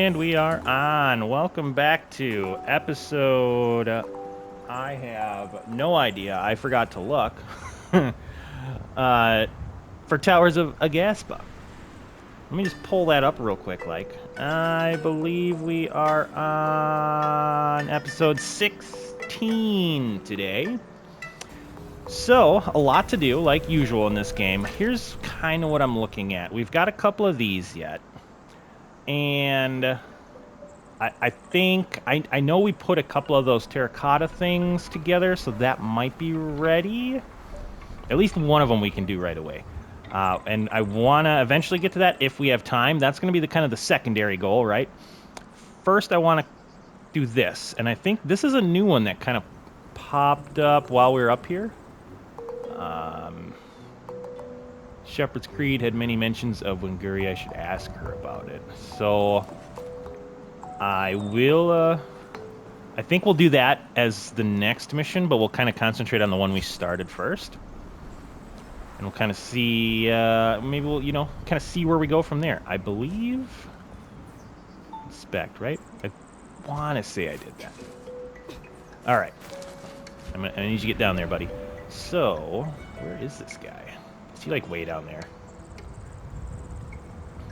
And we are on. Welcome back to episode. I have no idea. I forgot to look. uh, for Towers of Aghasba. Let me just pull that up real quick. I believe we are on episode 16 today. So, a lot to do, like usual in this game. Here's kind of what I'm looking at. We've got a couple of these yet. And I think I know we put a couple of those terracotta things together, so that might be ready. At least one of them we can do right away. And I want to eventually get to that if we have time. That's going to be the kind of the secondary goal, right? First, I want to do this, and I think this is a new one that kind of popped up while we were up here. Shepherd's Creed had many mentions of Winguri. I should ask her about it. So I will. I think we'll do that as the next mission, but we'll kind of concentrate on the one we started first. And we'll kind of see, maybe we'll, kind of see where we go from there. I believe... Inspect, right? I want to say I did that. All right. I need you to get down there, buddy. So, where is this guy? Is he, like, way down there?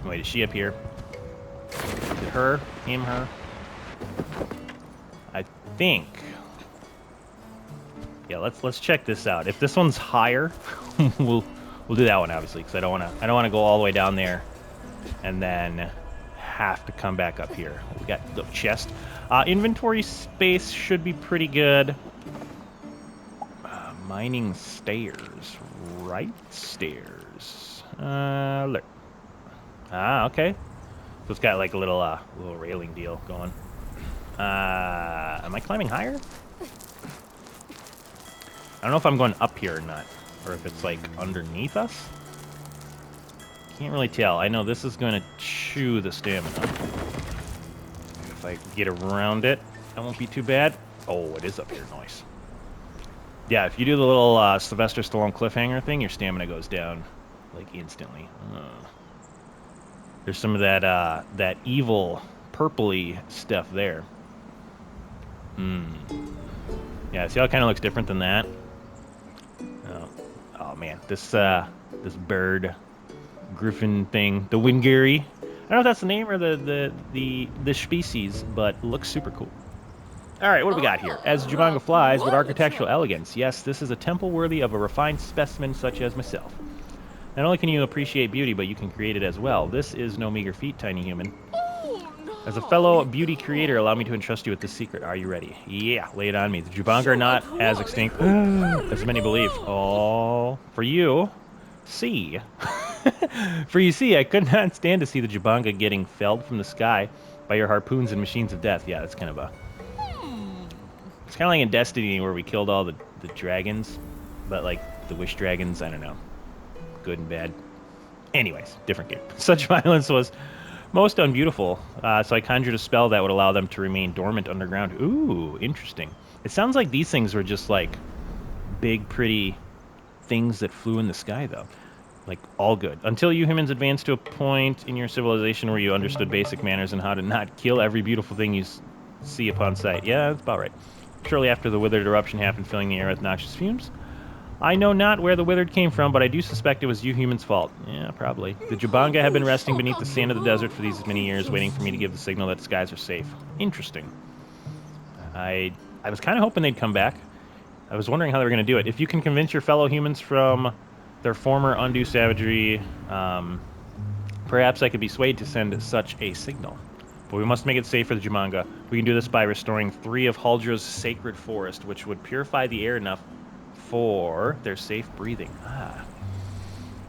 Wait, is she up here? Is it her? Him, her? I think... Yeah, let's check this out. If this one's higher, we'll do that one obviously, because I don't wanna go all the way down there, and then have to come back up here. We got the chest. Inventory space should be pretty good. Mining stairs, right stairs. Look. Okay. So it's got like a little railing deal going. Am I climbing higher? I don't know if I'm going up here or not, or if it's like underneath us. Can't really tell. I know this is going to chew the stamina. If I get around it, that won't be too bad. Oh, it is up here. Nice. Yeah, if you do the little Sylvester Stallone cliffhanger thing, your stamina goes down like instantly. There's some of that evil purpley stuff there. Yeah, see how it kind of looks different than that? Oh man, this bird griffin thing, the Winguri. I don't know if that's the name or the species, but looks super cool. All right, what do we got here? As Jabanga flies with architectural elegance. Yes, this is a temple worthy of a refined specimen such as myself. Not only can you appreciate beauty, but you can create it as well. This is no meager feat, tiny human. As a fellow beauty creator, allow me to entrust you with this secret. Are you ready? Yeah, lay it on me. The Jabanga are not as extinct as many believe. Oh, for you, see. For you see, I could not stand to see the Jabanga getting felled from the sky by your harpoons and machines of death. Yeah, that's kind of a... It's kind of like in Destiny where we killed all the dragons, but like the wish dragons, I don't know. Good and bad. Anyways, different game. Such violence was... most unbeautiful, so I conjured a spell that would allow them to remain dormant underground. Ooh, interesting. It sounds like these things were just, like, big, pretty things that flew in the sky, though. Like, all good. Until you humans advanced to a point in your civilization where you understood basic manners and how to not kill every beautiful thing you see upon sight. Yeah, that's about right. Shortly after the withered eruption happened, filling the air with noxious fumes. I know not where the withered came from, but I do suspect it was you humans' fault. Yeah, probably. The Jabanga have been resting beneath the sand of the desert for these many years, waiting for me to give the signal that the skies are safe. Interesting. I was kind of hoping they'd come back. I was wondering how they were going to do it. If you can convince your fellow humans from their former undue savagery, perhaps I could be swayed to send such a signal. But we must make it safe for the Jabanga. We can do this by restoring 3 of Haldra's sacred forest, which would purify the air enough for their safe breathing.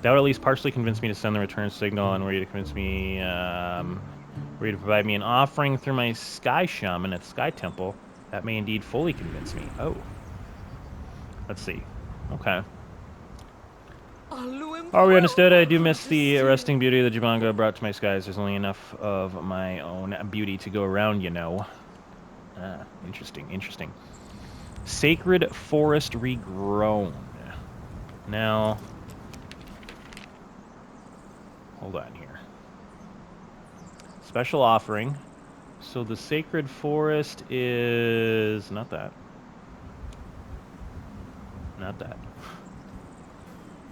That would at least partially convince me to send the return signal, and were you to convince me, were you to provide me an offering through my Sky Shaman at the Sky Temple, that may indeed fully convince me. Oh. Let's see. Okay. Are we understood? I do miss the arresting beauty the Jabanga brought to my skies. There's only enough of my own beauty to go around, you know. Interesting, interesting. Sacred Forest Regrown. Now, hold on here. Special offering. So the sacred forest is not that. Not that.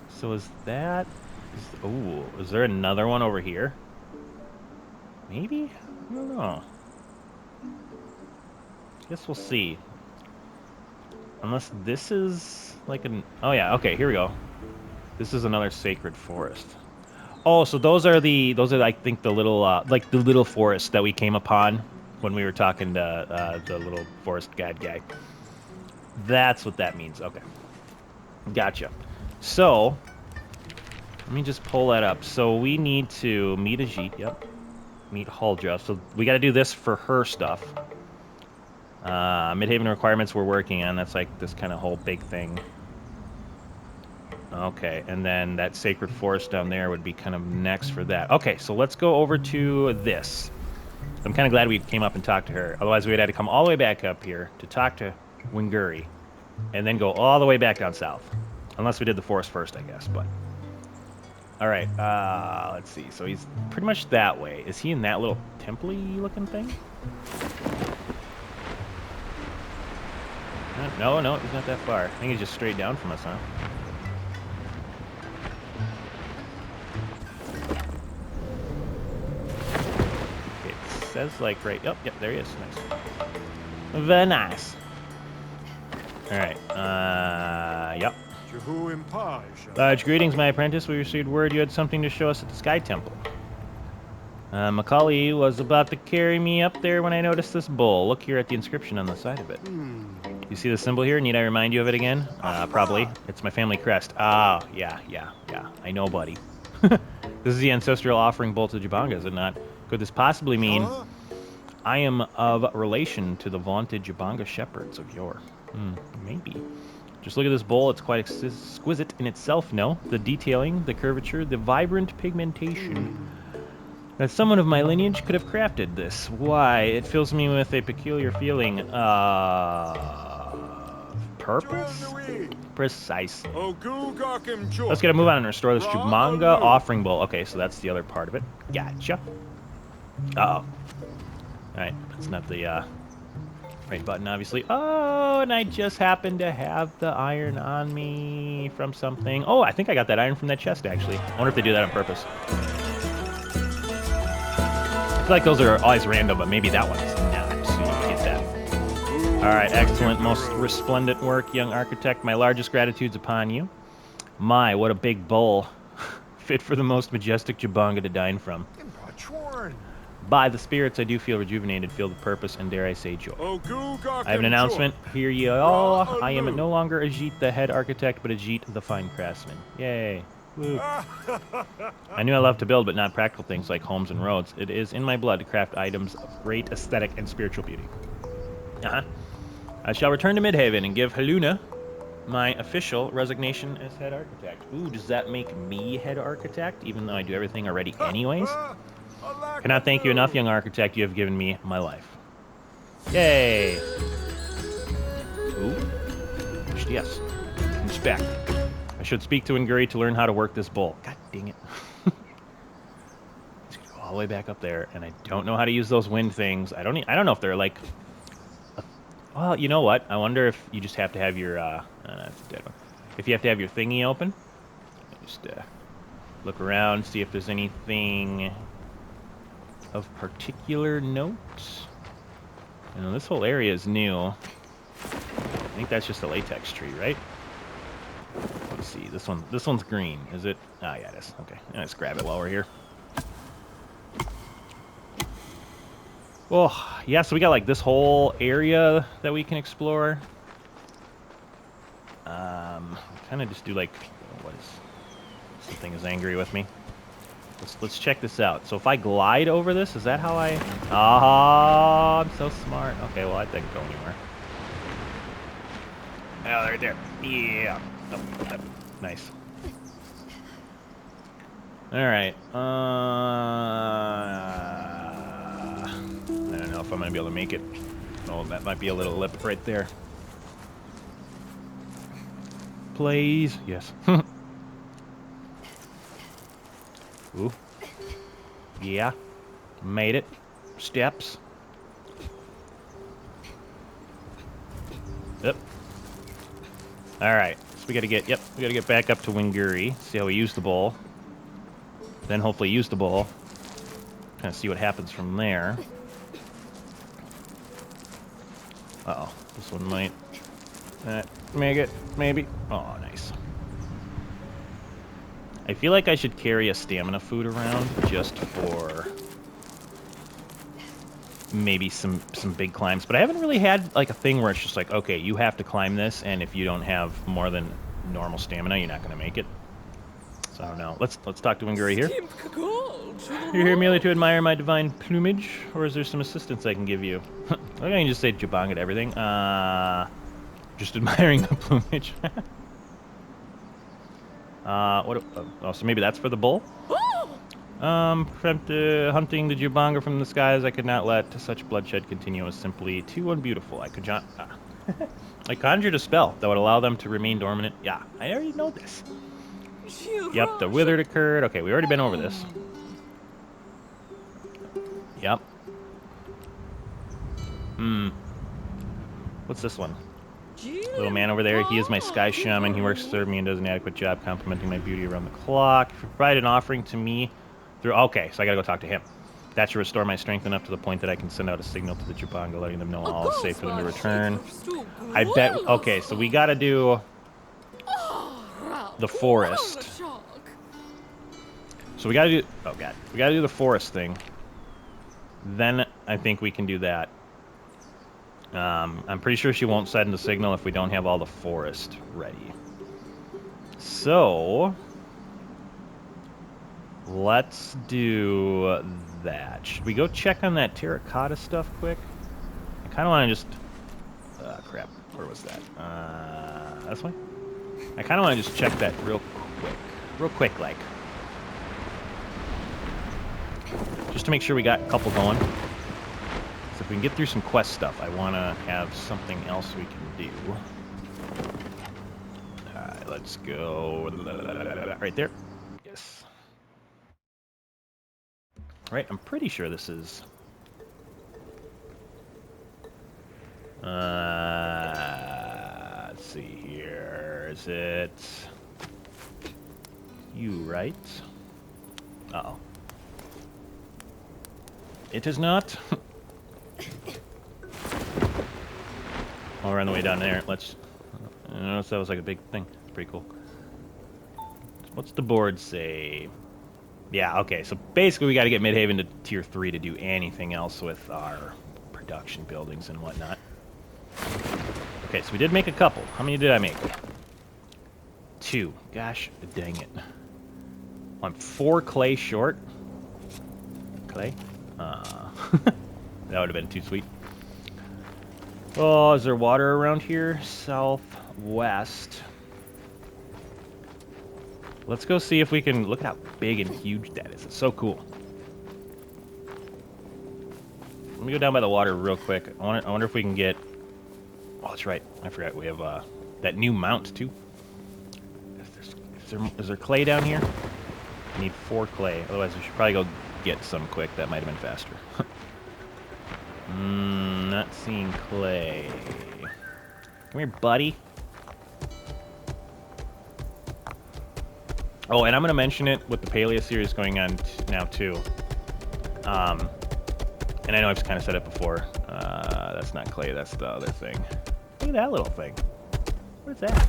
So is that... Oh, is there another one over here? Maybe? I don't know. Guess we'll see. Unless this is like an... Oh yeah, okay, here we go. This is another sacred forest. Oh, so those are I think the little like the little forest that we came upon when we were talking to the little forest guide guy. That's what that means. Okay. Gotcha. So, let me just pull that up. So we need to meet Ajit. Yep. Meet Huldra. So we got to do this for her stuff. Midhaven requirements we're working on. That's like this kind of whole big thing. Okay, and then that sacred forest down there would be kind of next for that. Okay, so let's go over to this. I'm kind of glad we came up and talked to her. Otherwise, we would have had to come all the way back up here to talk to Winguri, and then go all the way back down south. Unless we did the forest first, I guess, but... Alright, let's see. So he's pretty much that way. Is he in that little temple-y looking thing? No, he's not that far. I think he's just straight down from us, huh? It says like right... Oh, yep, there he is. Nice. Very nice. Alright, yep. Large greetings, my apprentice. We received word you had something to show us at the Sky Temple. Macaulay was about to carry me up there when I noticed this bowl. Look here at the inscription on the side of it. You see the symbol here? Need I remind you of it again? Probably. It's my family crest. Ah, yeah. I know, buddy. This is the ancestral offering bowl to Jabanga, is it not? Could this possibly mean I am of relation to the vaunted Jabanga shepherds of yore? Maybe. Just look at this bowl. It's quite exquisite in itself, no? The detailing, the curvature, the vibrant pigmentation. That someone of my lineage could have crafted this. Why, it fills me with a peculiar feeling of purpose? Precisely. Let's get a move on and restore this Jabanga offering bowl. Okay, so that's the other part of it. Gotcha. Uh-oh. Alright, that's not the right button, obviously. Oh, and I just happened to have the iron on me from something. Oh, I think I got that iron from that chest, actually. I wonder if they do that on purpose. I feel like those are always random, but maybe that one's not, so you can get that. Alright, excellent. Most resplendent work, young architect. My largest gratitude's upon you. My, what a big bowl. Fit for the most majestic Jabanga to dine from. By the spirits, I do feel rejuvenated, filled with purpose, and dare I say joy. I have an announcement. Hear ye all. I am no longer Ajit the head architect, but Ajit the fine craftsman. Yay. Woo. I knew I loved to build, but not practical things like homes and roads. It is in my blood to craft items of great aesthetic and spiritual beauty. I shall return to Midhaven and give Haluna my official resignation as head architect. Ooh, does that make me head architect, even though I do everything already anyways? Cannot thank you enough, young architect. You have given me my life. Yay! Ooh. Yes. Inspect. I should speak to Nguri to learn how to work this bowl. God dang it. He's gonna go all the way back up there, and I don't know how to use those wind things. I don't know if they're like... Well, you know what? I wonder if you just have to have your... that's a dead one. If you have to have your thingy open. Just look around, see if there's anything of particular note. You know, this whole area is new. I think that's just a latex tree, right? Let's see. This one's green. Is it? Oh, yeah, it is. Okay. Let's grab it while we're here. Well, yeah, so we got like this whole area that we can explore. Kind of just do like, what is... Something is angry with me. Let's check this out. So if I glide over this, is that how I... Oh, I'm so smart. Okay, well, I didn't go anywhere. Oh, right there. Yeah. Oh, nice. Alright. I don't know if I'm going to be able to make it. Oh, that might be a little lip right there. Please. Yes. Ooh. Yeah. Made it. Steps. Yep. All right. So we got to get. Yep. We got to get back up to Winguri. See how we use the bowl. Then hopefully use the bowl. Kind of see what happens from there. Uh-oh. This one might make it. Maybe. Oh, nice. I feel like I should carry a stamina food around just for maybe some big climbs. But I haven't really had like a thing where it's just like, okay, you have to climb this, and if you don't have more than normal stamina, you're not going to make it. So I don't know. Let's talk to Winguri here. You're here merely to admire my divine plumage, or is there some assistance I can give you? I can just say Jabanga to everything. Just admiring the plumage. What? Oh, so maybe that's for the bull? Hunting the Jubanga from the skies, I could not let such bloodshed continue. It was simply too unbeautiful. I conjured a spell that would allow them to remain dormant. Yeah, I already know this. Yep, the withered occurred. Okay, we already been over this. Yep. What's this one? Little man over there, he is my sky shaman. He works to serve me and does an adequate job complimenting my beauty around the clock. If you provide an offering to me through... Okay, so I gotta go talk to him. That should restore my strength enough to the point that I can send out a signal to the Jubanga, letting them know all is safe for them to return. I bet... Okay, so we gotta do the forest. So we gotta do... Oh, God. We gotta do the forest thing. Then I think we can do that. I'm pretty sure she won't send the signal if we don't have all the forest ready. So... let's do that. Should we go check on that terracotta stuff quick? I kind of want to just... crap. Where was that? This way? I kind of want to just check that real quick. Real quick, like. Just to make sure we got a couple going. So if we can get through some quest stuff, I want to have something else we can do. Alright, let's go... right there. Yes. Right, I'm pretty sure this is... let's see here. Is it... you, right? Uh-oh. It is not. Oh, we're on the way down there. Let's... I noticed that was like a big thing. It's pretty cool. What's the board say? Yeah, okay, so basically we got to get Midhaven to Tier 3 to do anything else with our production buildings and whatnot. Okay, so we did make a couple. How many did I make? 2. Gosh, dang it. I'm 4 clay short. Clay? That would have been too sweet. Oh, is there water around here? Southwest. Let's go see if we can... Look at how big and huge that is. It's so cool. Let me go down by the water real quick. I wonder if we can get... Oh, that's right. I forgot we have that new mount, too. Is there clay down here? I need 4 clay. Otherwise, we should probably go get some quick. That might have been faster. Not seeing clay. Come here, buddy. Oh, and I'm going to mention it with the Paleo series going on now, too. And I know I've kind of said it before. That's not clay, that's the other thing. Look at that little thing. What is that?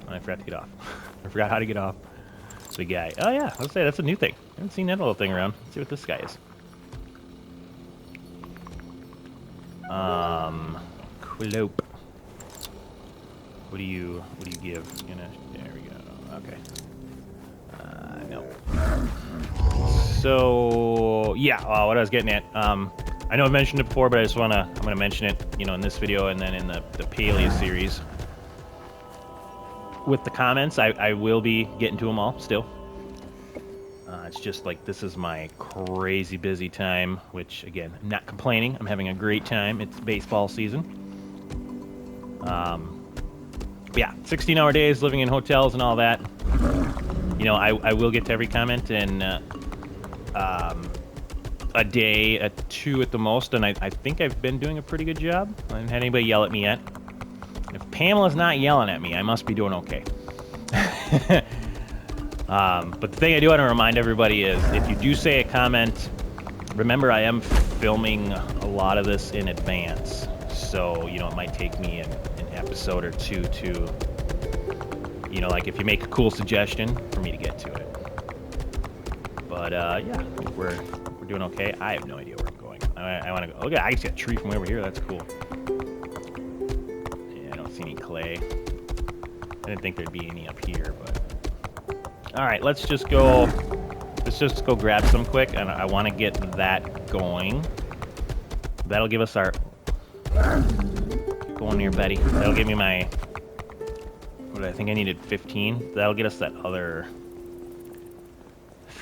Oh, I forgot to get off. I forgot how to get off. The guy. Oh, yeah, let's say that's a new thing. I haven't seen that little thing around. Let's see what this guy is. Clope. What do you give? There we go. Okay. No. So yeah, what I was getting at. I know I mentioned it before, but I'm gonna mention it, in this video and then in the Paleo series. With the comments, I will be getting to them all still. It's just like this is my crazy busy time, which again, I'm not complaining. I'm having a great time. It's baseball season. Yeah, 16-hour days, living in hotels and all that. I will get to every comment, and a day, 2 at the most, and I think I've been doing a pretty good job. I haven't had anybody yell at me yet. If Pamela's not yelling at me, I must be doing okay. But the thing I do want to remind everybody is, if you do say a comment, remember I am filming a lot of this in advance. So, you know, it might take me an episode or 2 to, you know, like if you make a cool suggestion for me to get to it. But, yeah, we're doing okay. I have no idea where I'm going. I want to go. Okay, I just got a tree from over here. That's cool. Yeah, I don't see any clay. I didn't think there'd be any up here, but... Alright, let's just go grab some quick, and I want to get that going. That'll give us our... Go on here, Betty. That'll give me my... What did I think I needed? 15? That'll get us that other...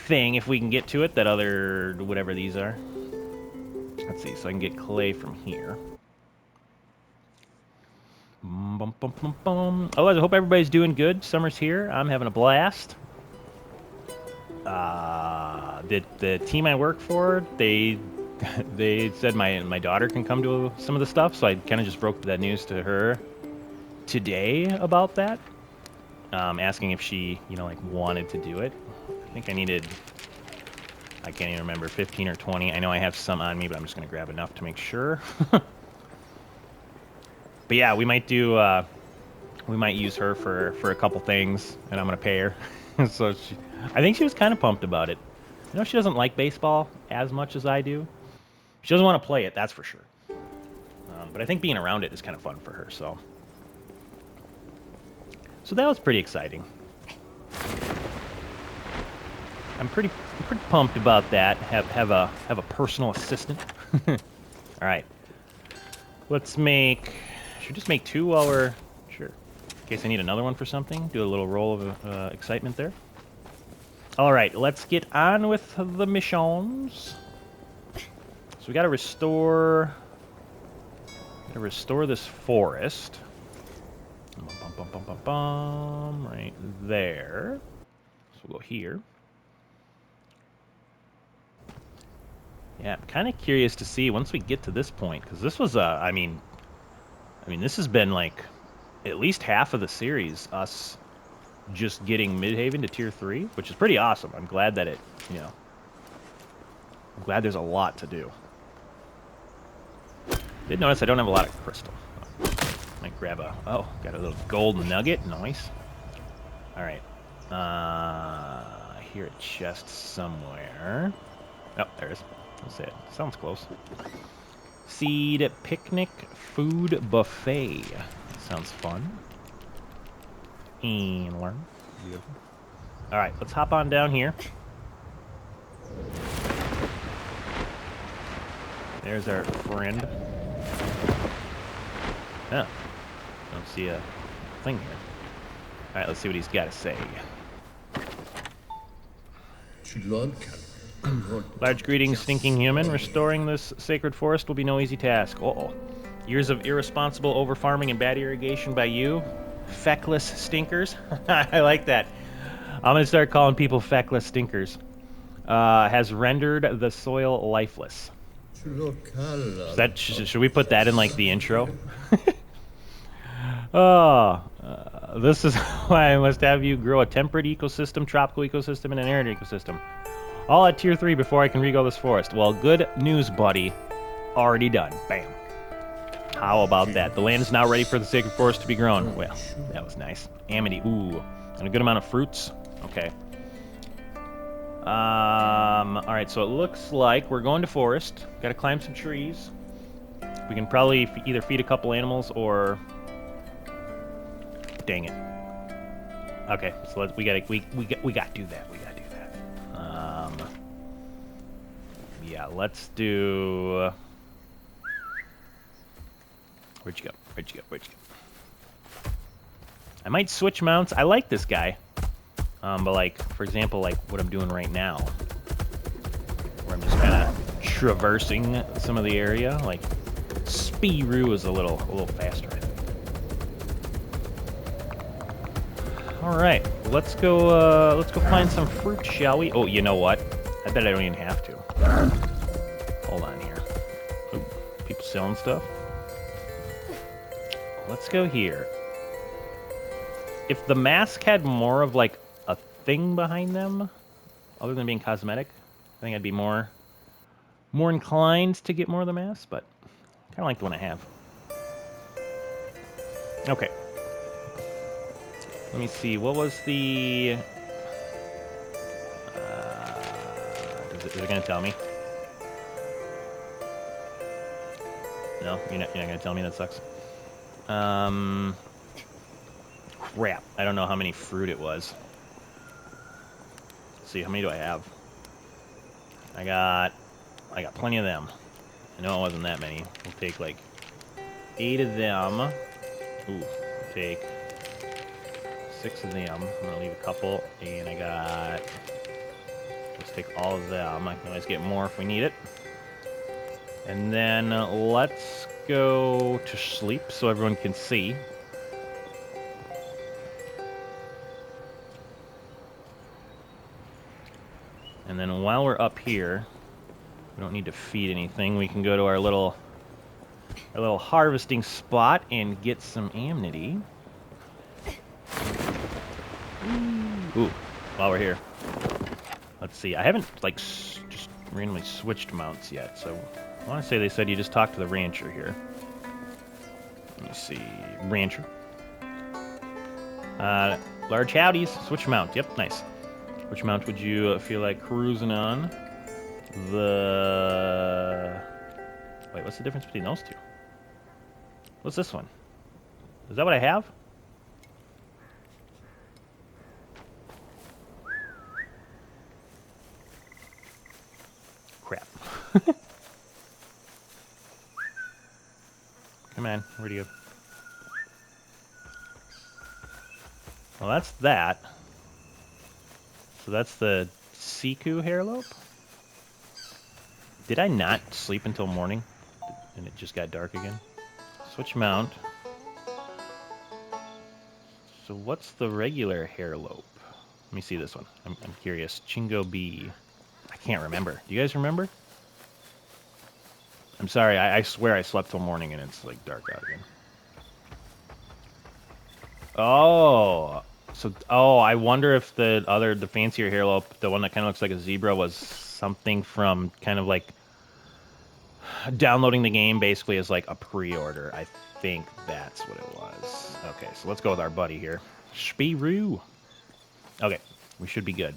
thing, if we can get to it, that other... whatever these are. Let's see, so I can get clay from here. Otherwise, I hope everybody's doing good. Summer's here. I'm having a blast. The team I work for, they said my daughter can come to some of the stuff, so I kind of just broke that news to her today about that, asking if she, you know, like wanted to do it. I think I needed, I can't even remember, 15 or 20. I know I have some on me, but I'm just gonna grab enough to make sure. But yeah, we might do, we might use her for a couple things, and I'm gonna pay her. So I think she was kind of pumped about it. I know she doesn't like baseball as much as I do. She doesn't want to play it, that's for sure. But I think being around it is kind of fun for her, so. So that was pretty exciting. I'm pretty pumped about that. Have a personal assistant. All right. Let's make. Should we just make 2 while we're sure. In case I need another one for something. Do a little roll of excitement there. All right, let's get on with the missions. So we got to restore. This forest. Right there. So we'll go here. Yeah, I'm kind of curious to see once we get to this point, because this was I mean, this has been like at least half of the series, us just getting Midhaven to tier 3, which is pretty awesome. I'm glad that you know, I'm glad there's a lot to do. Did notice I don't have a lot of crystal. Might grab got a little gold nugget, nice. All right, I hear a chest somewhere. Oh, there it is. That's it. Sounds close. Seed picnic food buffet. Sounds fun. And learn. Beautiful. All right, let's hop on down here. There's our friend. Oh, don't see a thing here. All right, let's see what he's got to say. Large greetings, stinking human. Restoring this sacred forest will be no easy task. Uh-oh. Years of irresponsible over-farming and bad irrigation by you, feckless stinkers. I like that. I'm going to start calling people feckless stinkers. Has rendered the soil lifeless. Should we put that in, like, the intro? This is why I must have you grow a temperate ecosystem, tropical ecosystem, and an arid ecosystem. All at tier 3 before I can regrow this forest. Well, good news, buddy. Already done. Bam. How about that? The land is now ready for the sacred forest to be grown. Well, that was nice. Amity. Ooh. And a good amount of fruits. Okay. Alright, so it looks like we're going to forest. Gotta climb some trees. We can probably either feed a couple animals or... Dang it. Okay, so we gotta do that. We gotta do that. Yeah, let's do... Where'd you go? I might switch mounts. I like this guy. But like, for example, like what I'm doing right now, where I'm just kind of traversing some of the area. Like, Spearoo is a little faster, I think. All right, let's go find some fruit, shall we? Oh, you know what? I bet I don't even have to. selling stuff. Let's go here. If the mask had more of like a thing behind them, other than being cosmetic, I think I'd be more inclined to get more of the mask, but kind of like the one I have. Okay. Let me see. What was the... is it going to tell me? No, you're not going to tell me. That sucks. Crap. I don't know how many fruit it was. Let's see, how many do I have? I got plenty of them. I know it wasn't that many. We'll take like 8 of them. Ooh, we'll take 6 of them. I'm gonna leave a couple, and I got... Let's take all of them. I can always get more if we need it. And then let's go to sleep so everyone can see. And then while we're up here, we don't need to feed anything. We can go to our little harvesting spot and get some amity. Ooh, while we're here. Let's see. I haven't, like, just randomly switched mounts yet, so I want to say they said you just talk to the rancher here. Let me see. Rancher. Large howdies. Switch mount. Yep, nice. Which mount would you feel like cruising on? Wait, what's the difference between those two? What's this one? Is that what I have? Crap. Come on, where'd you go? Well, that's that. So that's the Siku hairlope? Did I not sleep until morning? And it just got dark again? Switch mount. So what's the regular hairlope? Let me see this one. I'm curious. Chingo B. I can't remember. Do you guys remember? I'm sorry. I swear I slept till morning and it's like dark out again. Oh. So, I wonder if the fancier hairlope, the one that kind of looks like a zebra, was something from kind of like downloading the game basically as like a pre-order. I think that's what it was. Okay, so let's go with our buddy here. Spiroo. Okay, we should be good.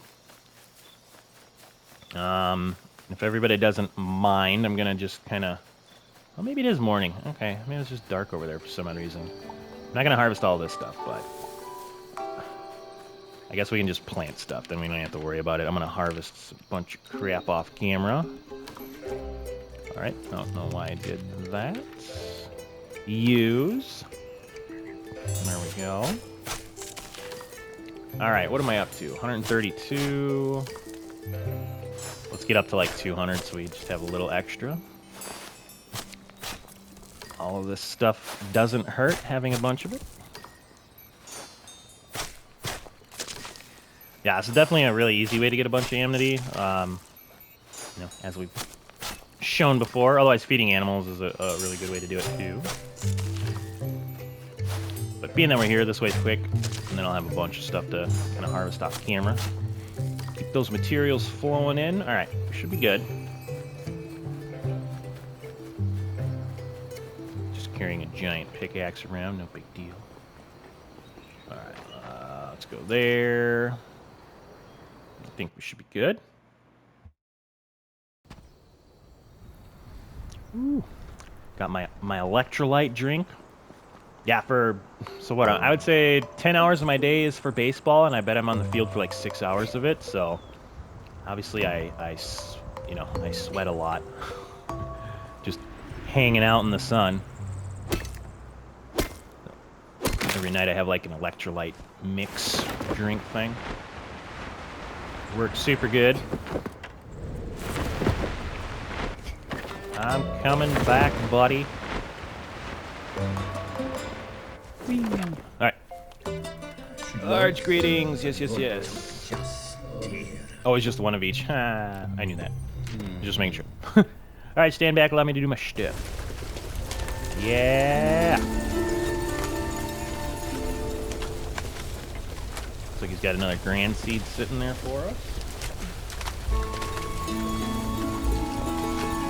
If everybody doesn't mind, I'm gonna just kind of... Well, maybe it is morning. Okay, maybe it's just dark over there for some odd reason. I'm not gonna harvest all this stuff, but... I guess we can just plant stuff, then we don't have to worry about it. I'm gonna harvest a bunch of crap off camera. Alright, I don't know why I did that. Use. There we go. Alright, what am I up to? 132. Let's get up to like 200 so we just have a little extra. All of this stuff doesn't hurt, having a bunch of it. Yeah, it's definitely a really easy way to get a bunch of amity. You know, as we've shown before. Otherwise, feeding animals is a really good way to do it too. But being that we're here, this way's quick, and then I'll have a bunch of stuff to kind of harvest off camera. Keep those materials flowing in. All right, we should be good. Just carrying a giant pickaxe around, no big deal. All right, let's go there. I think we should be good. Ooh. Got my electrolyte drink. Yeah, so what, I would say 10 hours of my day is for baseball, and I bet I'm on the field for like 6 hours of it, so obviously I sweat a lot. Just hanging out in the sun. Every night I have like an electrolyte mix drink thing. Works super good. I'm coming back, buddy. Whee. All right. Large greetings. Yes, yes, yes. Oh, it's just one of each. I knew that. Just making sure. All right, stand back. Allow me to do my shtick. Yeah! Looks like he's got another grand seed sitting there for us.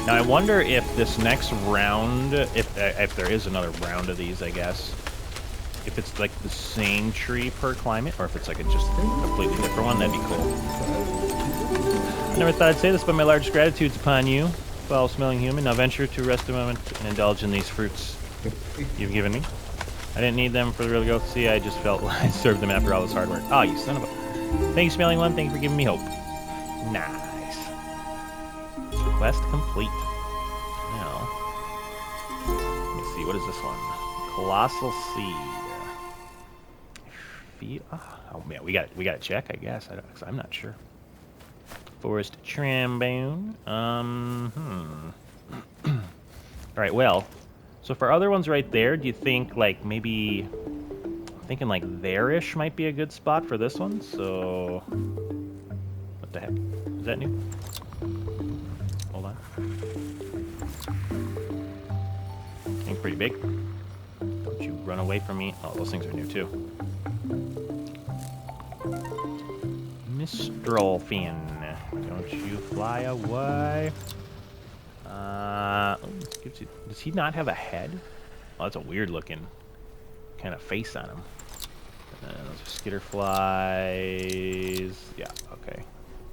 Now I wonder if this next round, if there is another round of these, I guess, if it's like the same tree per climate, or if it's like just a completely different one, that'd be cool. I never thought I'd say this, but my largest gratitude's upon you, foul-smelling human. Now venture to rest a moment and indulge in these fruits you've given me. I didn't need them for the real growth. See, I just felt I served them after all this hard work. Oh, you son of a... Thank you, smelling one. Thank you for giving me hope. Nice. Quest complete. Now, let me see. What is this one? Colossal seed. Oh man, we got to check. I guess I'm not sure. Forest trombone. All right. Well. So for other ones right there, do you think, like, maybe... I'm thinking, like, there-ish might be a good spot for this one, so... What the heck? Is that new? Hold on. Thing's pretty big. Don't you run away from me. Oh, those things are new, too. Mistral fin. Don't you fly away. Does he not have a head? Oh, that's a weird looking kind of face on him. Those are skitter flies. Yeah, okay.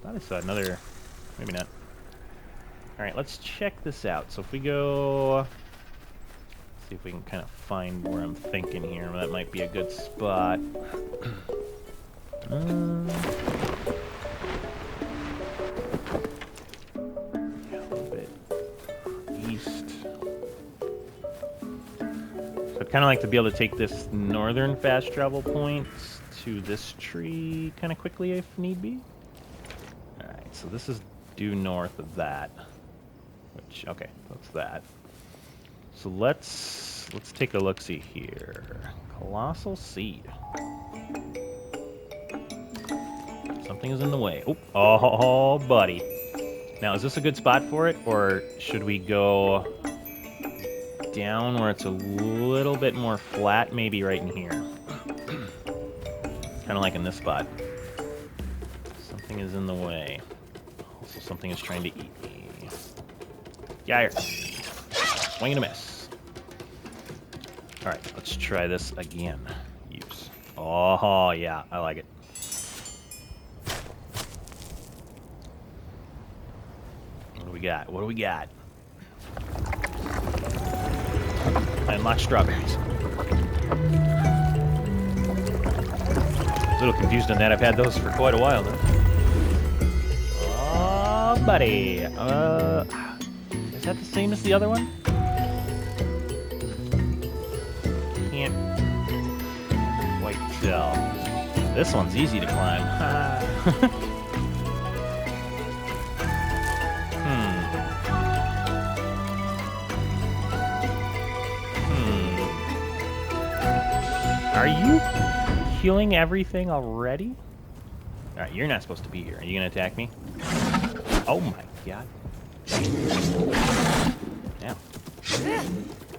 Thought I saw another. Maybe not. Alright, let's check this out. So if we go... See if we can kind of find where I'm thinking here. That might be a good spot. Kind of like to be able to take this northern fast travel point to this tree kind of quickly if need be. Alright, so this is due north of that. Which, okay, that's that. So let's take a look-see here. Colossal seed. Something is in the way. Oh, buddy. Now, is this a good spot for it, or should we go down where it's a little bit more flat, maybe right in here? Kind of like in this spot. Something is in the way. Also, something is trying to eat me. Yeah, swing and a miss. Alright, let's try this again. Use. Oh, yeah, I like it. What do we got? What do we got? I unlocked strawberries. A little confused on that. I've had those for quite a while now. Oh, buddy. Is that the same as the other one? Can't quite tell. This one's easy to climb. Are you killing everything already? Alright, you're not supposed to be here. Are you gonna attack me? Oh my god. Yeah.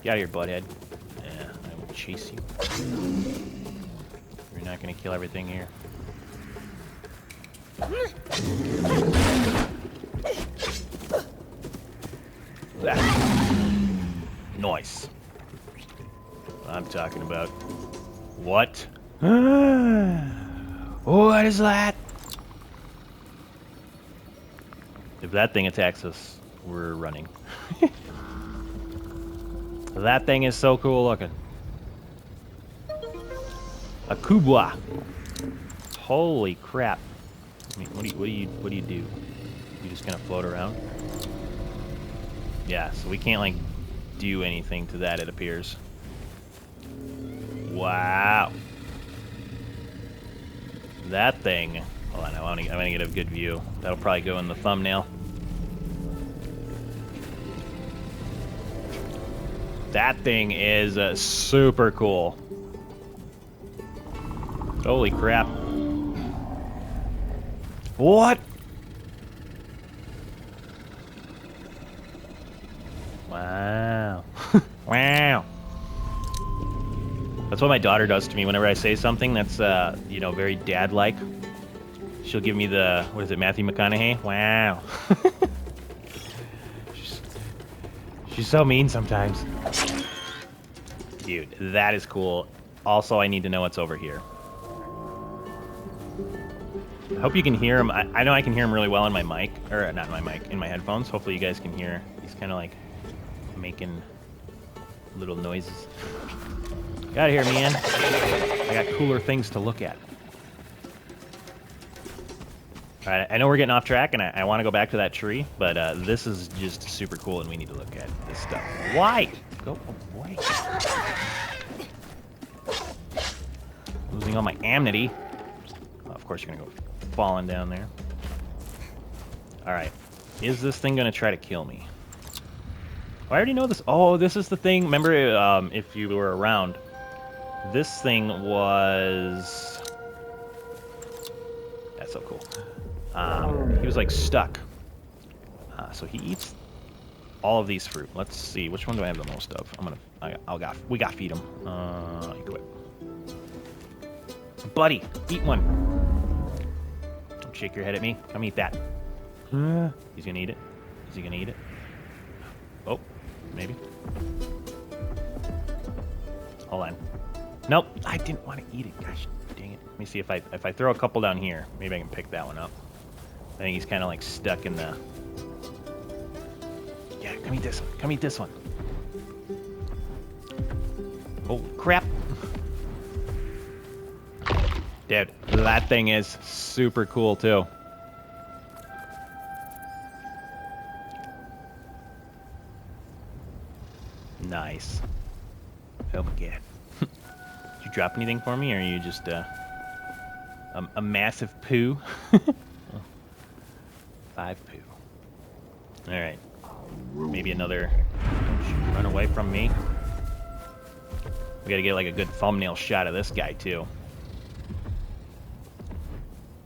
Get out of here, butthead. Yeah, I will chase you. You're not gonna kill everything here. Nice. What I'm talking about. What? What is that? If that thing attacks us, we're running. That thing is so cool looking. A kubwa. Holy crap. I mean, what do you do? You just gonna float around? Yeah, so we can't like do anything to that, it appears. Wow. That thing. Hold on, I want to get a good view. That'll probably go in the thumbnail. That thing is super cool. Holy crap. What? Wow. Wow. That's what my daughter does to me whenever I say something that's, you know, very dad-like. She'll give me the, what is it, Matthew McConaughey? Wow. she's so mean sometimes. Dude, that is cool. Also, I need to know what's over here. I hope you can hear him. I know I can hear him really well in my mic, or not in my mic, in my headphones. Hopefully you guys can hear. He's kind of like making little noises. Get out of here, man. I got cooler things to look at. All right, I know we're getting off track, and I want to go back to that tree, but this is just super cool, and we need to look at this stuff. Why? Go away. Losing all my amity. Oh, of course, you're going to go falling down there. All right. Is this thing going to try to kill me? Oh, I already know this. Oh, this is the thing. Remember, if you were around, this thing was... That's so cool. He was like stuck. So he eats all of these fruit. Let's see, which one do I have the most of? We got feed him. Equip. Buddy, eat one. Don't shake your head at me. Come eat that. He's gonna eat it. Is he gonna eat it? Oh, maybe. Hold on. Nope, I didn't want to eat it. Gosh, dang it. Let me see if I throw a couple down here, maybe I can pick that one up. I think he's kind of like stuck in the... Yeah, come eat this one. Come eat this one. Oh, crap. Dude, that thing is super cool, too. Nice. Oh, my God. Did you drop anything for me, or are you just a massive poo? 5 poo. All right. Maybe another... Run away from me. We gotta get like a good thumbnail shot of this guy, too.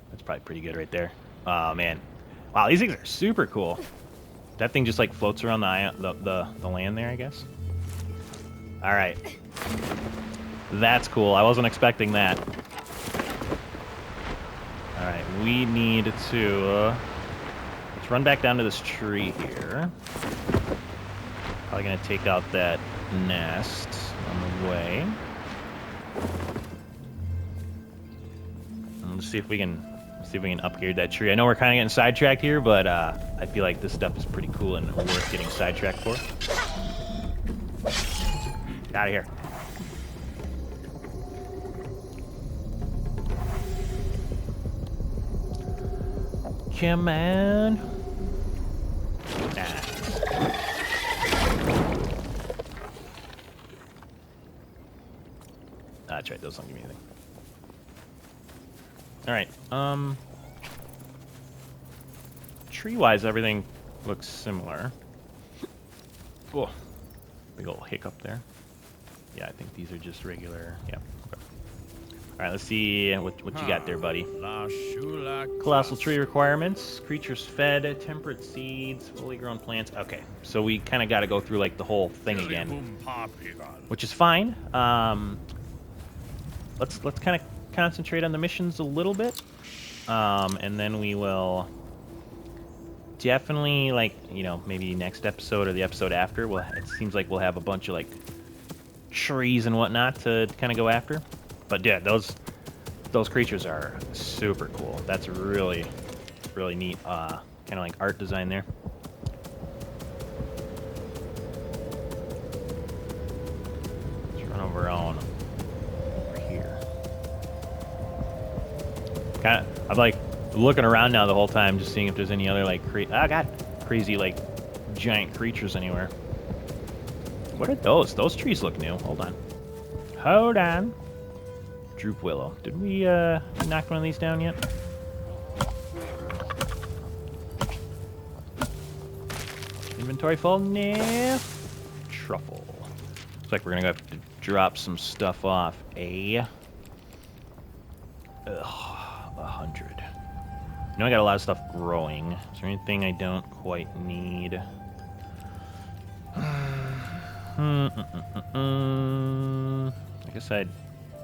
That's probably pretty good right there. Oh, man. Wow, these things are super cool. That thing just like floats around the land there, I guess. All right. That's cool. I wasn't expecting that. All right, we need to... let's run back down to this tree here. Probably gonna take out that nest on the way. And let's see if we can upgrade that tree. I know we're kind of getting sidetracked here, but I feel like this stuff is pretty cool and worth getting sidetracked for. Get out of here. Come on. Nah. That's right, those don't give me anything. Alright, tree-wise, everything looks similar. Whoa. Big ol' hiccup there. Yeah, I think these are just regular, yeah. Okay. Alright, let's see what you got there, buddy. Colossal tree requirements. Creatures fed, temperate seeds, fully grown plants. Okay, so we kind of got to go through like the whole thing again, which is fine. Let's kind of concentrate on the missions a little bit, and then we will definitely, like, you know, maybe next episode or the episode after. It seems like we'll have a bunch of like trees and whatnot to kind of go after. But yeah, those creatures are super cool. That's really, really neat, kind of like art design there. Let's run over here. Kind of, I'm like looking around now the whole time, just seeing if there's any other like crazy like giant creatures anywhere. What are those? Those trees look new. Hold on. Hold on. Droop willow. Did we knock one of these down yet? Inventory full? Nah. Truffle. Looks like we're gonna have to drop some stuff off. Ugh, 100. You know, I got a lot of stuff growing. Is there anything I don't quite need? I guess I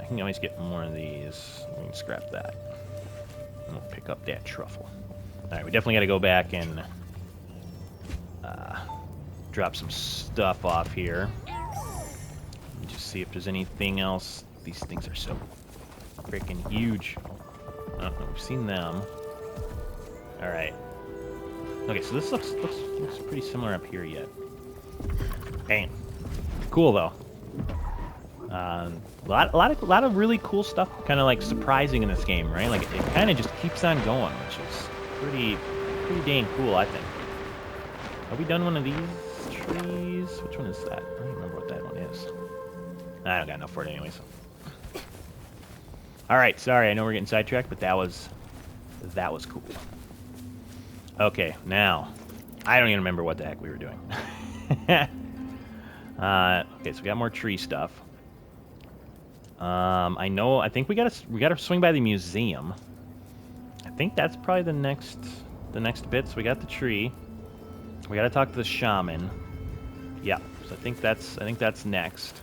can always get more of these. We can scrap that. And we'll pick up that truffle. All right, we definitely got to go back and drop some stuff off here. Let me just see if there's anything else. These things are so freaking huge. Oh, we've seen them. All right. Okay, so this looks pretty similar up here yet. Bam. Cool though. A lot of really cool stuff, kind of like surprising in this game, right? Like it kind of just keeps on going, which is pretty dang cool, I think. Are we done one of these trees? Which one is that? I don't remember what that one is. I don't got enough for it anyways. All right, sorry, I know we're getting sidetracked, but that was cool. Okay, now I don't even remember what the heck we were doing. Okay, so we got more tree stuff. I think we gotta swing by the museum. I think that's probably the next bit. So we got the tree. We gotta talk to the shaman. Yeah, so I think that's next.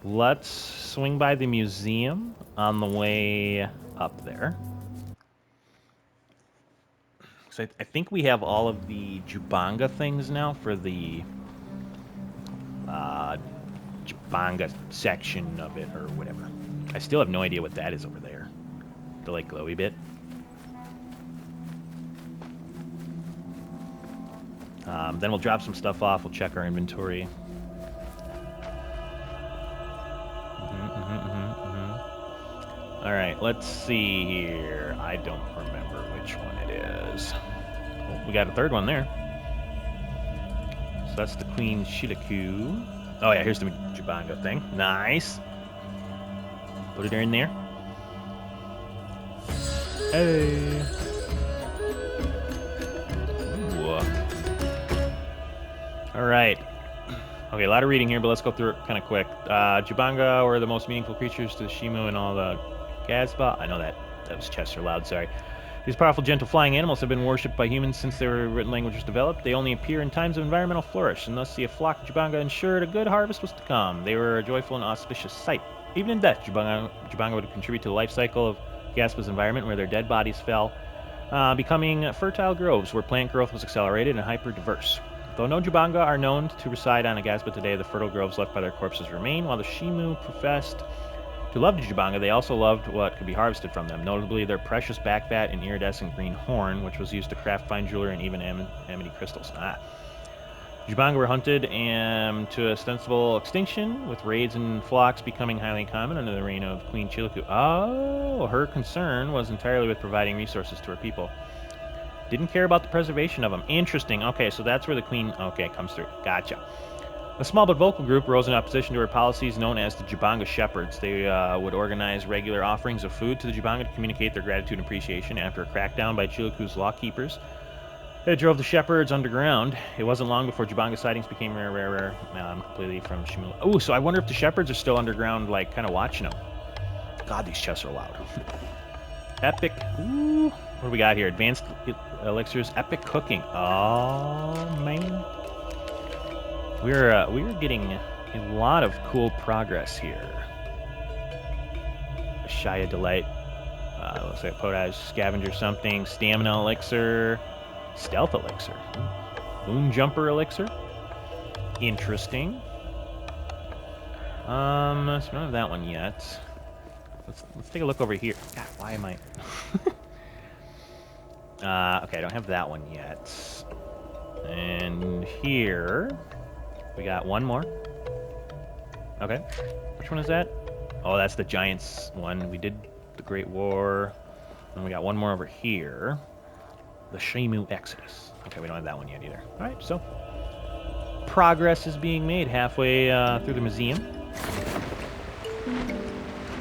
Let's swing by the museum on the way up there. So I think we have all of the Jubanga things now for the Jubanga section of it, or whatever. I still have no idea what that is over there. The, like, glowy bit. Then we'll drop some stuff off. We'll check our inventory. All right, let's see here. I don't remember which one it is. Oh, we got a third one there. So that's the Queen Shiliku. Oh yeah, here's the Jubanga thing. Nice. Put it in there. Hey. Ooh. All right. Okay, a lot of reading here, but let's go through it kind of quick. Jubanga were the most meaningful creatures to the Shimu and all the Aghasba. I know that was Chester Loud, sorry. These powerful, gentle flying animals have been worshipped by humans since their written language was developed. They only appear in times of environmental flourish, and thus the flock of Jubanga ensured a good harvest was to come. They were a joyful and auspicious sight. Even in death, Jubanga would contribute to the life cycle of Aghasba's environment, where their dead bodies fell, becoming fertile groves where plant growth was accelerated and hyper-diverse. Though no Jubanga are known to reside on Aghasba today, the fertile groves left by their corpses remain. While the Shimu professed to love the Jubanga, they also loved what could be harvested from them, notably their precious backfat and iridescent green horn, which was used to craft fine jewelry and even amity crystals. Jubanga were hunted to ostensible extinction, with raids and flocks becoming highly common under the reign of Queen Chiliku. Oh, her concern was entirely with providing resources to her people. Didn't care about the preservation of them. Interesting. Okay, so that's where the queen, comes through. Gotcha. A small but vocal group rose in opposition to her policies known as the Jubanga Shepherds. They would organize regular offerings of food to the Jubanga to communicate their gratitude and appreciation. After a crackdown by Chiliku's law-keepers, it drove the Shepherds underground. It wasn't long before Jubanga sightings became rare, completely from Shimula. Oh, so I wonder if the Shepherds are still underground, like, kind of watching them. God, these chests are loud. Epic. Ooh. What do we got here? Advanced elixirs, epic cooking. Oh, man. We're getting a lot of cool progress here. Shia Delight. Looks like Potage Scavenger something. Stamina elixir. Stealth elixir. Moon Jumper elixir. Interesting. So we don't have that one yet. Let's take a look over here. God, why am I... okay, I don't have that one yet. And here... we got one more. Okay. Which one is that? Oh, that's the Giants one. We did the Great War. And we got one more over here. The Shimu Exodus. Okay, we don't have that one yet either. Alright, so... progress is being made halfway through the museum.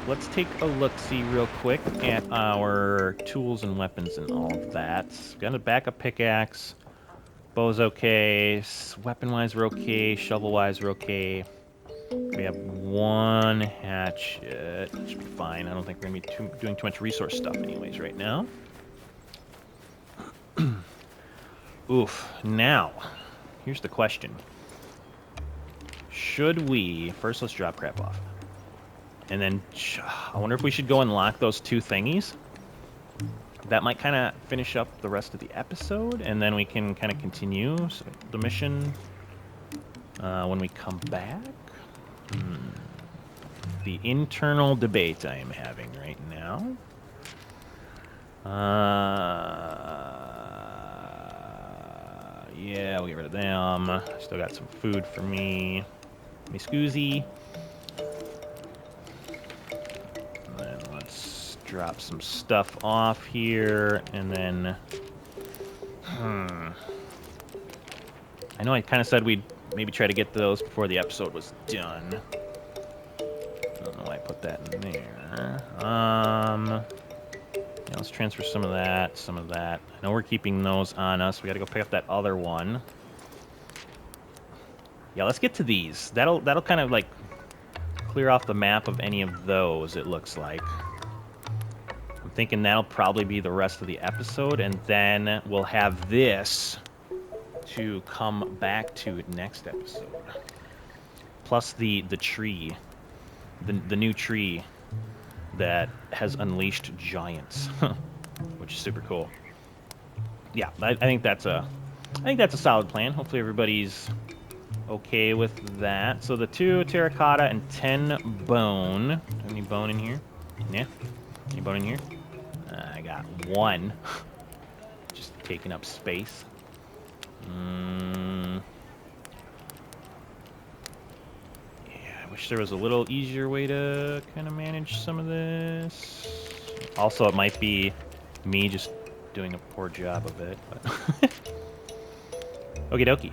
Let's take a look-see real quick at our tools and weapons and all of that. We got a backup pickaxe. Bow's okay. Weapon-wise, we're okay. Shovel-wise, we're okay. We have one hatchet. Should be fine. I don't think we're going to be doing too much resource stuff anyways right now. Oof. Now, here's the question. should we... First, let's drop crap off. And then, I wonder if we should go unlock those 2 thingies. That might kind of finish up the rest of the episode, and then we can kind of continue the mission when we come back. The internal debate I am having right now. Yeah, we'll get rid of them. Still got some food for me. Me scoozy. And then let's drop some stuff off here, and then... I know I kind of said we'd maybe try to get those before the episode was done. I don't know why I put that in there. Yeah, let's transfer some of that, some of that. I know we're keeping those on us. We got to go pick up that other one. Yeah, let's get to these. That'll kind of like clear off the map of any of those, it looks like. I'm thinking that'll probably be the rest of the episode, and then we'll have this to come back to next episode. Plus the tree. The new tree that has unleashed giants, which is super cool. Yeah, I think that's a solid plan. Hopefully everybody's okay with that. So the 2 terracotta and 10 bone. Any bone in here? Yeah. Any bone in here? I got 1. Just taking up space. I wish there was a little easier way to kind of manage some of this. Also, it might be me just doing a poor job of it. But okie dokie.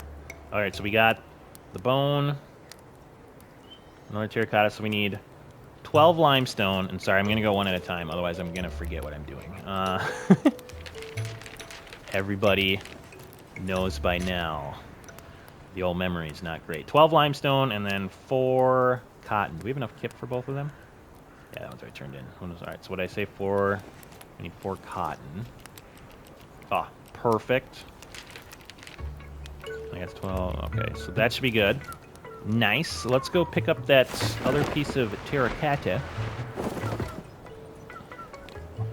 Alright, so we got the bone. Another terracotta, so we need 12 limestone. And sorry, I'm going to go one at a time, otherwise I'm going to forget what I'm doing. Everybody knows by now. The old memory is not great. 12 limestone and then 4 cotton. Do we have enough kip for both of them? Yeah, that one's already turned in. Alright, so what did I say? 4. We need 4 cotton. Ah, perfect. I guess 12. Okay, so that should be good. Nice. So let's go pick up that other piece of terracotta.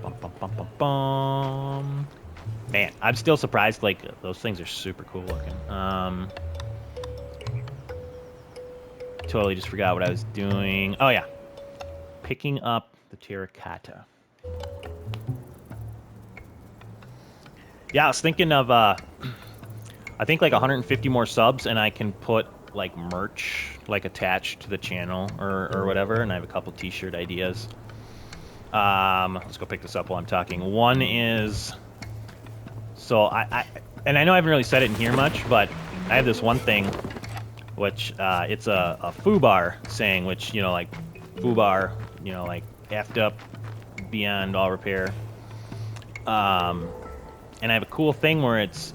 Bum, bum, bum, bum, bum. Man, I'm still surprised. Like, those things are super cool looking. Totally just forgot what I was doing. Oh, yeah. Picking up the terracotta. Yeah, I was thinking of, I think like 150 more subs, and I can put, like, merch, like, attached to the channel or whatever, and I have a couple t-shirt ideas. Let's go pick this up while I'm talking. One is... So, and I know I haven't really said it in here much, but I have this one thing, which, it's a foobar saying, which, you know, like, foobar, you know, like, effed up beyond all repair. And I have a cool thing where it's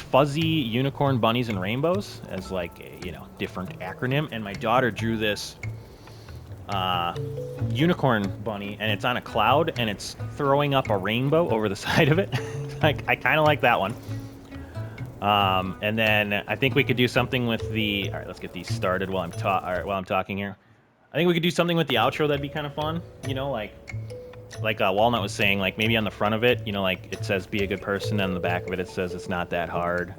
fuzzy unicorn bunnies and rainbows as, like, a, you know, different acronym. And my daughter drew this unicorn bunny, and it's on a cloud, and it's throwing up a rainbow over the side of it. I kind of like that one. And then I think we could do something with the... All right, let's get these started while I'm talking here. I think we could do something with the outro that'd be kind of fun. You know, like Walnut was saying, like, maybe on the front of it, you know, like, it says be a good person, and on the back of it, it says it's not that hard.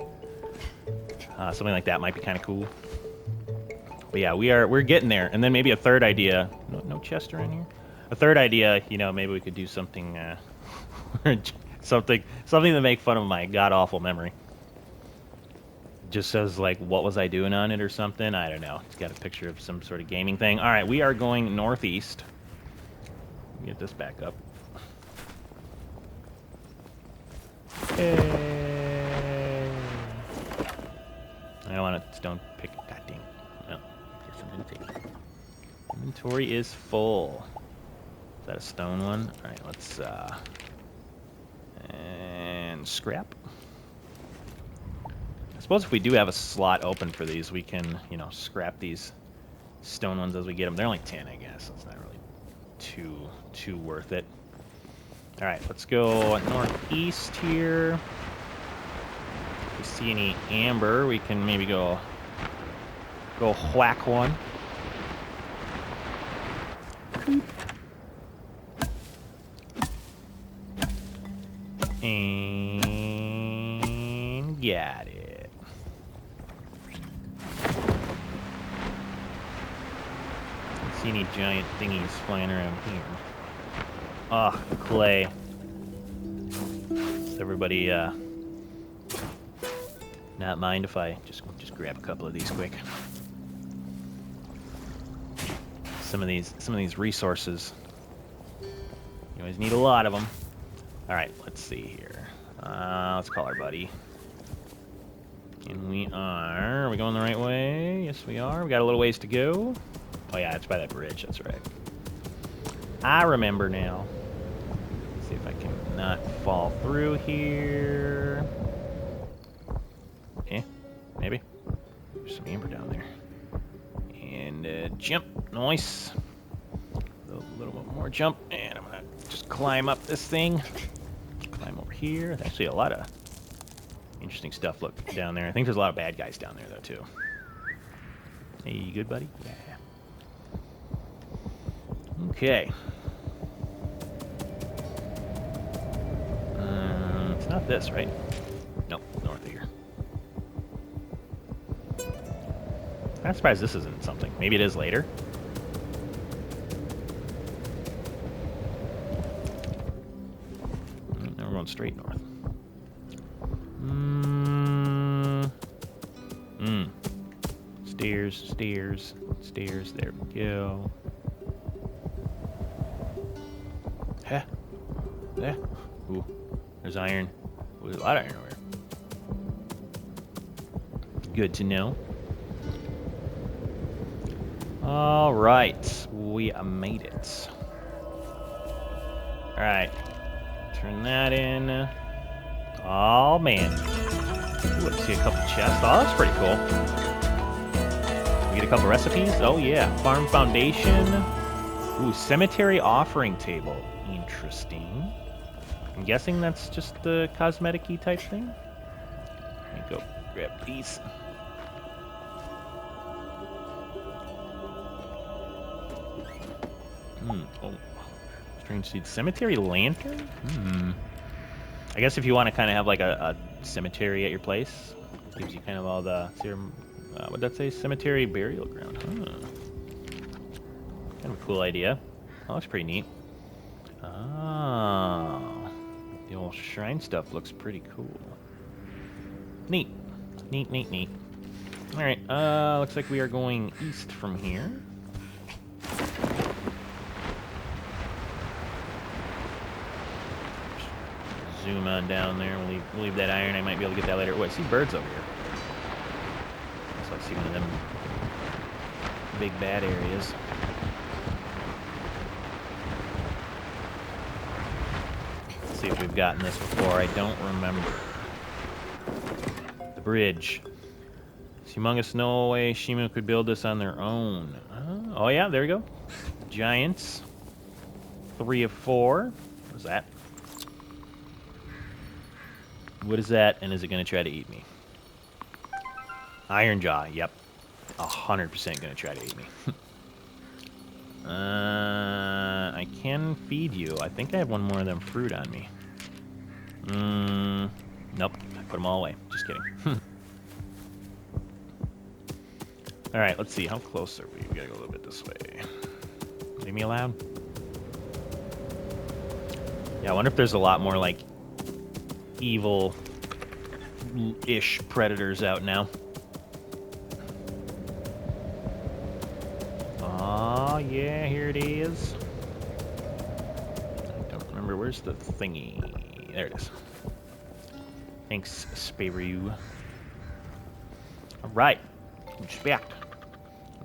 Something like that might be kind of cool. But yeah, we're getting there. And then maybe a third idea. No Chester in here? A third idea, you know, maybe we could do something, something to make fun of my god-awful memory. Just says, like, what was I doing on it or something? I don't know. It's got a picture of some sort of gaming thing. All right, we are going northeast. Get this back up. Hey. I don't want to stone pick. God dang. No. Guess I'm gonna take it. Inventory is full. Is that a stone one? All right, let's and scrap. I suppose if we do have a slot open for these, we can, you know, scrap these stone ones as we get them. They're only 10, I guess. So it's not really too worth it. All right, let's go northeast here. If we see any amber, we can maybe go Go whack one. And got it. Don't see any giant thingies flying around here. Ugh, clay. Does everybody not mind if I just grab a couple of these quick? Some of these resources. You always need a lot of them. All right, let's see here. Let's call our buddy. And are we going the right way? Yes, we are. We got a little ways to go. Oh yeah, it's by that bridge. That's right. I remember now. Let's see if I can not fall through here. Eh, maybe. There's some amber down there. And jump. Nice. A little bit more jump. And I'm going to just climb up this thing. Climb over here. There's actually a lot of interesting stuff, look, down there. I think there's a lot of bad guys down there, though, too. Hey, you good, buddy? Yeah. Okay. It's not this, right? Nope, north of here. I'm surprised this isn't something. Maybe it is later. Now we're going straight north. Stairs, stairs, stairs. There we go. Huh? Yeah. Ooh, there's iron. Ooh, there's a lot of iron over here. Good to know. All right, we made it. All right, turn that in. Oh man. Ooh, let's see a couple chests. Oh, that's pretty cool. We get a couple recipes. Oh yeah, farm foundation. Ooh, cemetery offering table. Interesting. I'm guessing that's just the cosmetic-y type thing. Let me go grab these. Oh, strange seed. Cemetery lantern? I guess if you want to kind of have like a cemetery at your place, gives you kind of all the what'd that say? Cemetery burial ground. Huh. Kind of a cool idea. That looks pretty neat. Oh, the old shrine stuff looks pretty cool. Neat. Neat, neat, neat. All right, looks like we are going east from here. Zoom on down there. We'll leave that iron. I might be able to get that later. Oh, I see birds over here. So I see one of them big bad areas. Let's see if we've gotten this before. I don't remember. The bridge. It's humongous. No way Shimu could build this on their own. Oh yeah, there we go. Giants. 3 of 4. What is that? What is that, and is it going to try to eat me? Iron Jaw, yep. 100% going to try to eat me. I can feed you. I think I have one more of them fruit on me. Nope. I put them all away. Just kidding. Alright, let's see. How close are we? We gotta go a little bit this way. Leave me alone. Yeah, I wonder if there's a lot more, like, evil-ish predators out now. Oh yeah, here it is. I don't remember. Where's the thingy? There it is. Thanks, Sparrow. Alright. Respect.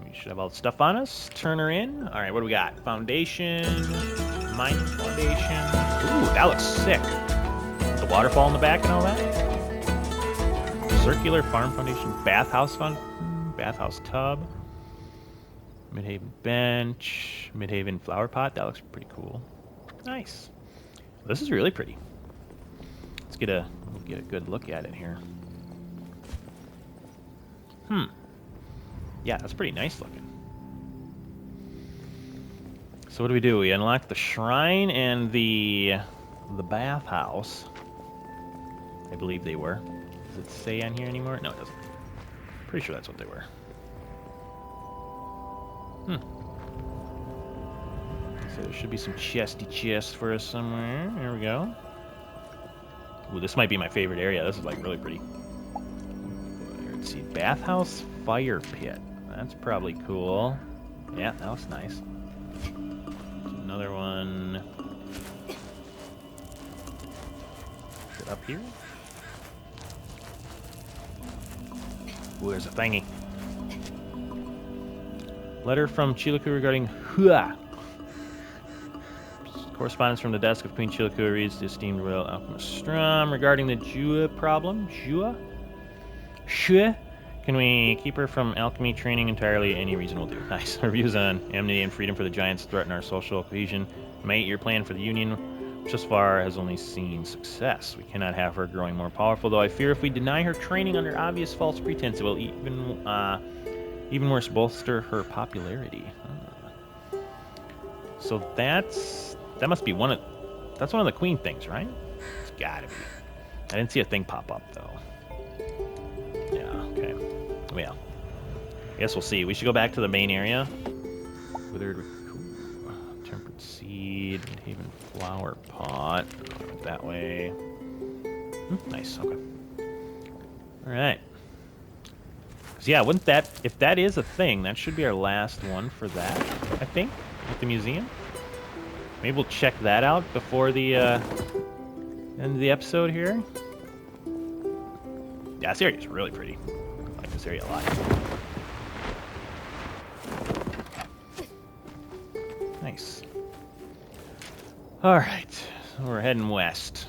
We should have all the stuff on us. Turn her in. Alright, what do we got? Foundation. Mining foundation. Ooh, that looks sick. The waterfall in the back and all that. Circular farm foundation. Bathhouse bathhouse tub. Midhaven bench. Midhaven flower pot. That looks pretty cool. Nice. This is really pretty. Let's get a good look at it here. Yeah, that's pretty nice looking. So what do? We unlock the shrine and the bathhouse. I believe they were. Does it say on here anymore? No, it doesn't. Pretty sure that's what they were. So there should be some chesty chests for us somewhere. There we go. Ooh, this might be my favorite area. This is like really pretty. Let's see, bathhouse fire pit. That's probably cool. Yeah, that looks nice. Another one. Is it up here? Ooh, there's a thingy. Letter from Chilaku regarding Hua. Correspondence from the desk of Queen Chilaku reads the esteemed royal alchemist Strum regarding the Jua problem. Jua? Shua? Can we keep her from alchemy training entirely? Any reason will do. Nice. Reviews on amnesty and freedom for the giants threaten our social cohesion. My 8-year plan for the Union, which thus far has only seen success. We cannot have her growing more powerful, though I fear if we deny her training under obvious false pretense, it will even worse bolster her popularity. So that must be that's one of the queen things, right? It's gotta be. I didn't see a thing pop up, though. Yeah, okay. Well, I guess we'll see. We should go back to the main area. Withered, cool. Tempered seed, Haven flower pot. That way. Nice, okay. Alright. So yeah, wouldn't that, if that is a thing, that should be our last one for that, I think, at the museum. Maybe we'll check that out before the end of the episode here. Yeah, this area is really pretty. I like this area a lot. Nice. All right, so we're heading west.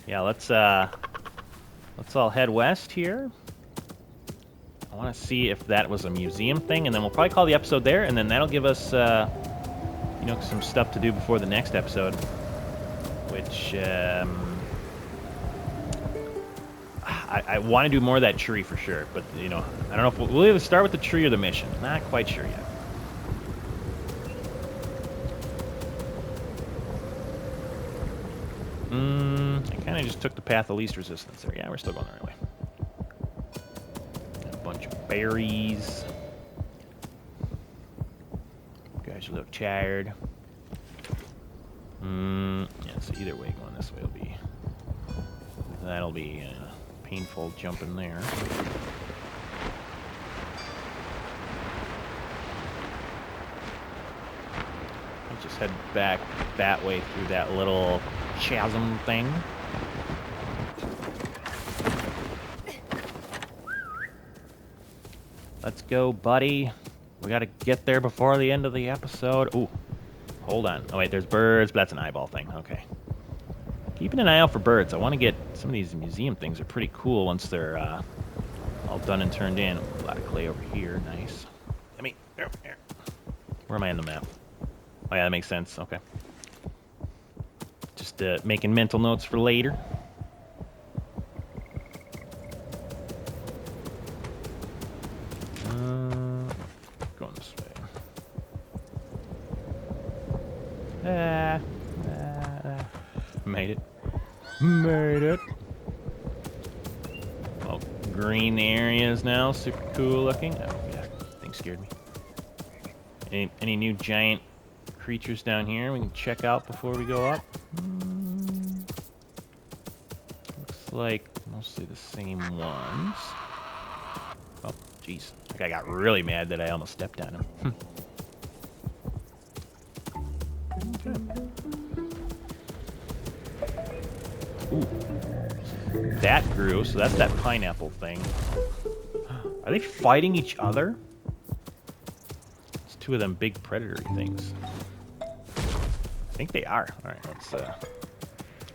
Yeah, let's all head west here. I want to see if that was a museum thing, and then we'll probably call the episode there, and then that'll give us, you know, some stuff to do before the next episode, which I want to do more of that tree for sure, but you know, I don't know if we'll either start with the tree or the mission. Not quite sure yet. I kind of just took the path of least resistance there. Yeah, we're still going the right way. A bunch of berries. You guys look tired. Yeah, so either way, going this way will be... That'll be painful jumping there. Let's just head back that way through that little chasm thing. Let's go, buddy. We gotta get there before the end of the episode. Ooh, hold on. Oh wait, there's birds, but that's an eyeball thing. Okay. Keeping an eye out for birds. I want to get some of these museum things are pretty cool once they're all done and turned in. A lot of clay over here. Nice. Let me... There. Where am I on the map? Oh yeah, that makes sense. Okay. Just making mental notes for later. Going this way. Made it. Made it. Well, green areas now. Super cool looking. Oh, yeah. Thing scared me. Any new giant creatures down here we can check out before we go up? Looks like mostly the same ones. Oh, jeez. Like I got really mad that I almost stepped on him. Okay. Ooh. That grew, so that's that pineapple thing. Are they fighting each other? It's two of them big predatory things. I think they are. Alright,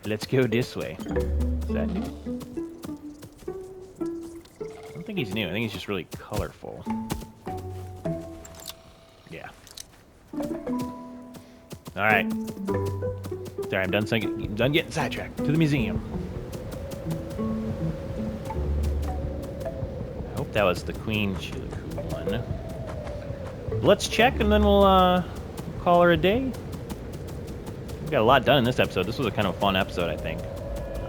let's go this way. Is that new? I don't think he's new. I think he's just really colorful. Yeah. Alright. Sorry, I'm done getting sidetracked. To the museum. I hope That was the Queen Chiliku one. Let's check, and then we'll call her a day. We got a lot done in this episode. This was a kind of fun episode, I think.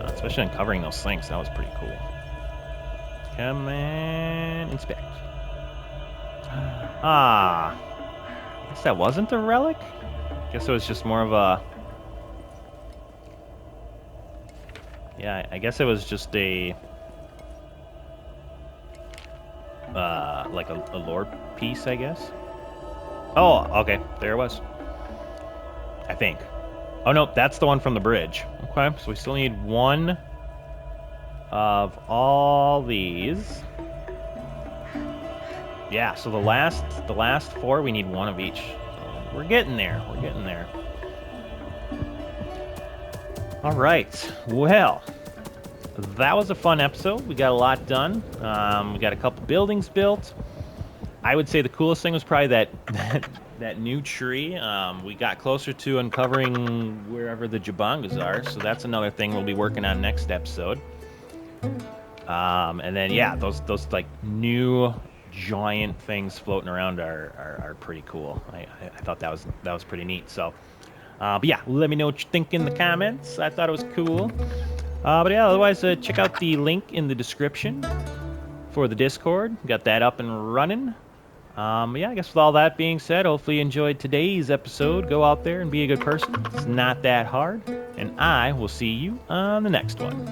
Especially uncovering those sinks. That was pretty cool. Come and inspect. Ah. I guess that wasn't a relic? I guess it was just more of a... Yeah, I guess it was just a... like a lore piece, I guess. Oh, okay. There it was. I think. Oh, no, that's the one from the bridge. Okay, so we still need one of all these. Yeah, so the last 4, we need one of each. So we're getting there. We're getting there. All right. Well, that was a fun episode. We got a lot done. We got a couple buildings built. I would say the coolest thing was probably that new tree. We got closer to uncovering wherever the Jabangas are, so that's another thing we'll be working on next episode. And then yeah, those like new giant things floating around are pretty cool. I thought that was pretty neat. So, but yeah, let me know what you think in the comments. I thought it was cool. But yeah, otherwise, check out the link in the description for the Discord. Got that up and running. Yeah, I guess with all that being said, hopefully you enjoyed today's episode. Go out there and be a good person. It's not that hard. And I will see you on the next one.